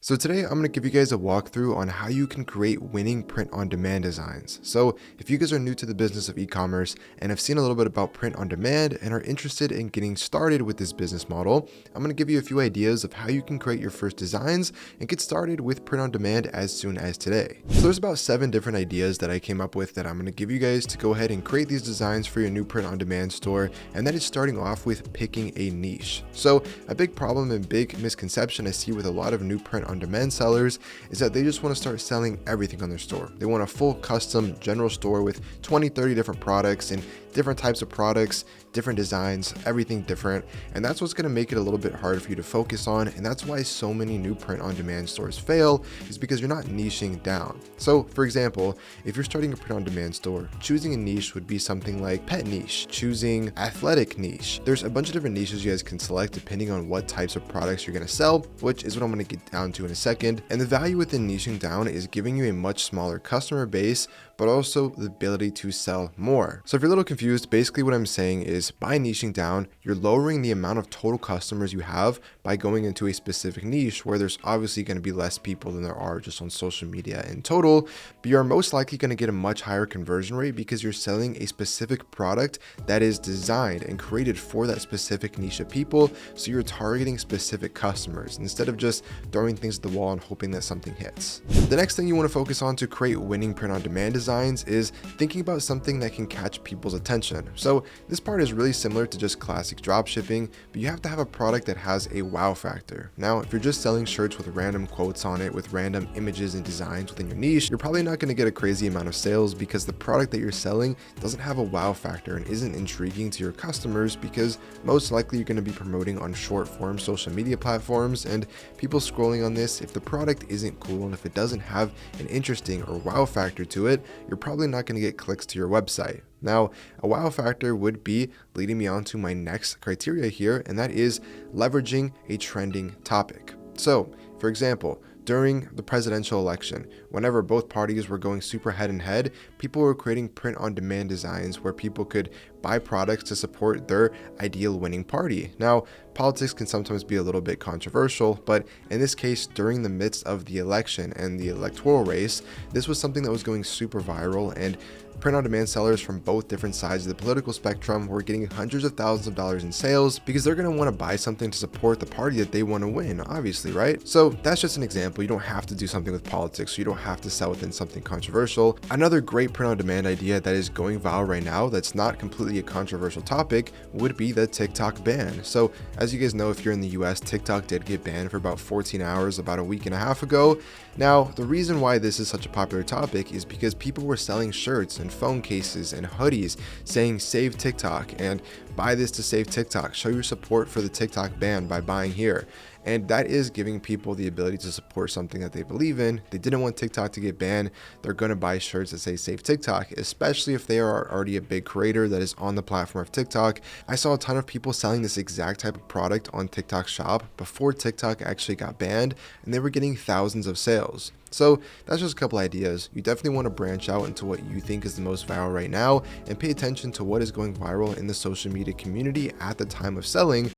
So today I'm going to give you guys a walkthrough on how you can create winning print-on-demand designs. So if you guys are new to the business of e-commerce and have seen a little bit about print-on-demand and are interested in getting started with this business model, I'm going to give you a few ideas of how you can create your first designs and get started with print-on-demand as soon as today. So there's about 7 different ideas that I came up with that I'm going to give you guys to go ahead and create these designs for your new print-on-demand store, and that is starting off with picking a niche. So a big problem and big misconception I see with a lot of new print-on-demand sellers is that they just want to start selling everything on their store. They want a full custom general store with 20-30 different products and different types of products, different designs, everything different, and that's what's going to make it a little bit hard for you to focus on, and that's why so many new print-on-demand stores fail, is because you're not niching down. So for example, if you're starting a print-on-demand store, choosing a niche would be something like pet niche, choosing athletic niche. There's a bunch of different niches you guys can select depending on what types of products you're going to sell, which is what I'm going to get down to in a second. And the value within niching down is giving you a much smaller customer base, but also the ability to sell more. So if you're a little confused, basically what I'm saying is by niching down, you're lowering the amount of total customers you have by going into a specific niche where there's obviously going to be less people than there are just on social media in total, but you're most likely going to get a much higher conversion rate because you're selling a specific product that is designed and created for that specific niche of people. So you're targeting specific customers instead of just throwing things at the wall and hoping that something hits. The next thing you want to focus on to create winning print-on-demand designs is thinking about something that can catch people's attention. So this part is really similar to just classic dropshipping, but you have to have a product that has a wow factor. Now, if you're just selling shirts with random quotes on it, with random images and designs within your niche, you're probably not going to get a crazy amount of sales because the product that you're selling doesn't have a wow factor and isn't intriguing to your customers, because most likely you're going to be promoting on short form social media platforms, and people scrolling on this, if the product isn't cool and if it doesn't have an interesting or wow factor to it, you're probably not going to get clicks to your website. Now, a wow factor would be leading me on to my next criteria here, and that is leveraging a trending topic. So, for example, during the presidential election, whenever both parties were going super head and head, people were creating print-on-demand designs where people could buy products to support their ideal winning party. Now, politics can sometimes be a little bit controversial, but in this case, during the midst of the election and the electoral race, this was something that was going super viral, and print-on-demand sellers from both different sides of the political spectrum were getting hundreds of thousands of dollars in sales because they're going to want to buy something to support the party that they want to win, obviously, right? So that's just an example. You don't have to do something with politics, so you don't have to sell within something controversial. Another great print-on-demand idea that is going viral right now that's not completely a controversial topic would be the TikTok ban. So as you guys know, if you're in the US, TikTok did get banned for about 14 hours about a week and a half ago. Now, the reason why this is such a popular topic is because people were selling shirts and phone cases and hoodies saying save TikTok and buy this to save TikTok, show your support for the TikTok ban by buying here. And that is giving people the ability to support something that they believe in. They didn't want TikTok to get banned. They're going to buy shirts that say save TikTok, especially if they are already a big creator that is on the platform of TikTok. I saw a ton of people selling this exact type of product on TikTok shop before TikTok actually got banned, and they were getting thousands of sales. So that's just a couple ideas. You definitely want to branch out into what you think is the most viral right now and pay attention to what is going viral in the social media community at the time of selling.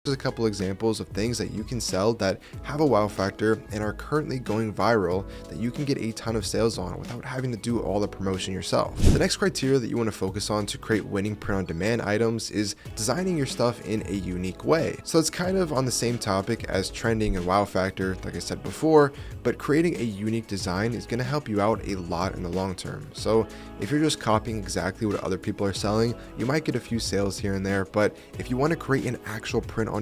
Just a couple examples of things that you can sell that have a wow factor and are currently going viral that you can get a ton of sales on without having to do all the promotion yourself. The next criteria that you want to focus on to create winning print-on-demand items is designing your stuff in a unique way. So it's kind of on the same topic as trending and wow factor, like I said before, but creating a unique design is going to help you out a lot in the long term. So if you're just copying exactly what other people are selling, you might get a few sales here and there, but if you want to create an actual print-on-demand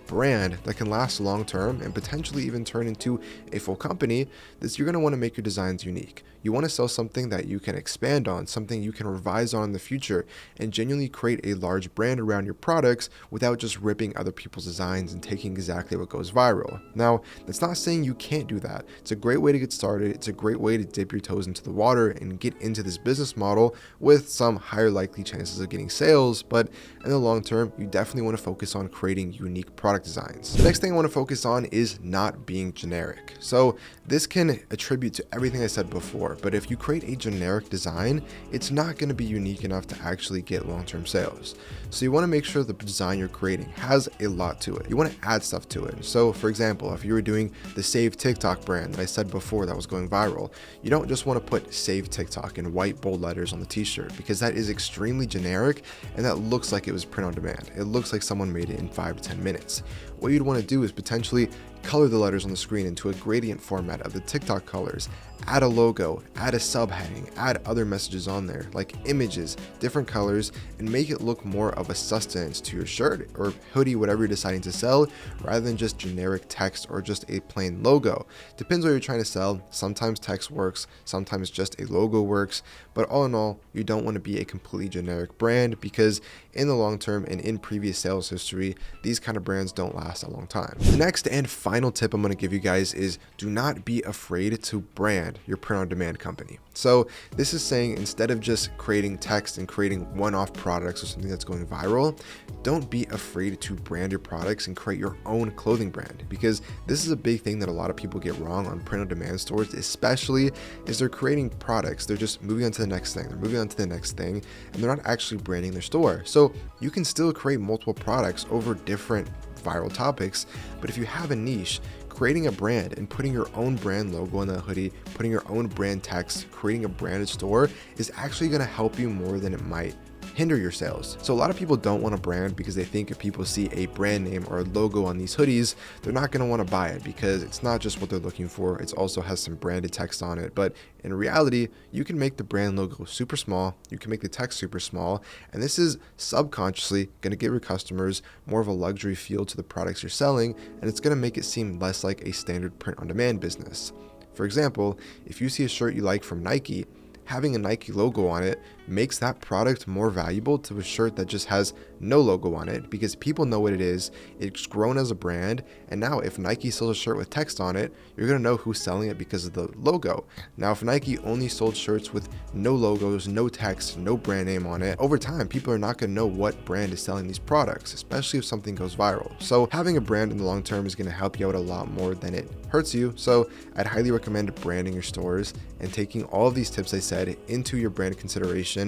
brand that can last long term and potentially even turn into a full company, you're going to want to make your designs unique. You want to sell something that you can expand on, something you can revise on in the future, and genuinely create a large brand around your products without just ripping other people's designs and taking exactly what goes viral. Now, that's not saying you can't do that. It's a great way to get started. It's a great way to dip your toes into the water and get into this business model with some higher likely chances of getting sales, but in the long term, you definitely want to focus on creating creating unique product designs. The next thing I want to focus on is not being generic. So this can attribute to everything I said before, but if you create a generic design, it's not going to be unique enough to actually get long-term sales. So you want to make sure the design you're creating has a lot to it. You want to add stuff to it. So for example, if you were doing the Save TikTok brand that I said before that was going viral, you don't just want to put Save TikTok in white bold letters on the t-shirt, because that is extremely generic and that looks like it was print on demand. It looks like someone made it in 5 to 10 minutes. What you'd want to do is potentially color the letters on the screen into a gradient format of the TikTok colors, add a logo, add a subheading, add other messages on there like images, different colors, and make it look more of a sustenance to your shirt or hoodie, whatever you're deciding to sell, rather than just generic text or just a plain logo. Depends what you're trying to sell. Sometimes text works, sometimes just a logo works, but all in all, you don't want to be a completely generic brand, because in the long term and in previous sales history, these kind of brands don't last a long time. The next and final tip I'm going to give you guys is do not be afraid to brand your print on demand company. So this is saying, instead of just creating text and creating one-off products or something that's going viral, don't be afraid to brand your products and create your own clothing brand, because this is a big thing that a lot of people get wrong on print on demand stores, especially is they're creating products, they're just moving on to the next thing, they're moving on to the next thing, and they're not actually branding their store. So you can still create multiple products over different viral topics, but if you have a niche, creating a brand and putting your own brand logo on the hoodie, putting your own brand text, creating a branded store is actually going to help you more than it might hinder your sales. So a lot of people don't want to brand because they think if people see a brand name or a logo on these hoodies, they're not going to want to buy it, because it's not just what they're looking for, it also has some branded text on it. But in reality, you can make the brand logo super small, you can make the text super small, and this is subconsciously going to give your customers more of a luxury feel to the products you're selling, and it's going to make it seem less like a standard print on demand business. For example, if you see a shirt you like from Nike, having a Nike logo on it makes that product more valuable to a shirt that just has no logo on it, because people know what it is, it's grown as a brand, and now if Nike sells a shirt with text on it, you're going to know who's selling it because of the logo. Now if Nike only sold shirts with no logos, no text, no brand name on it, over time people are not going to know what brand is selling these products, especially if something goes viral. So having a brand in the long term is going to help you out a lot more than it hurts you. So I'd highly recommend branding your stores and taking all of these tips I said into your brand consideration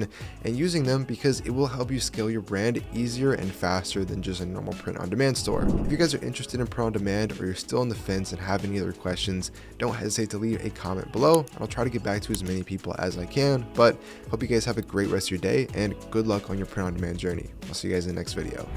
and using them, because it will help you scale your brand easier and faster than just a normal print on demand store. If you guys are interested in print on demand, or you're still on the fence and have any other questions, don't hesitate to leave a comment below. I'll try to get back to as many people as I can, but hope you guys have a great rest of your day and good luck on your print on demand journey. I'll see you guys in the next video.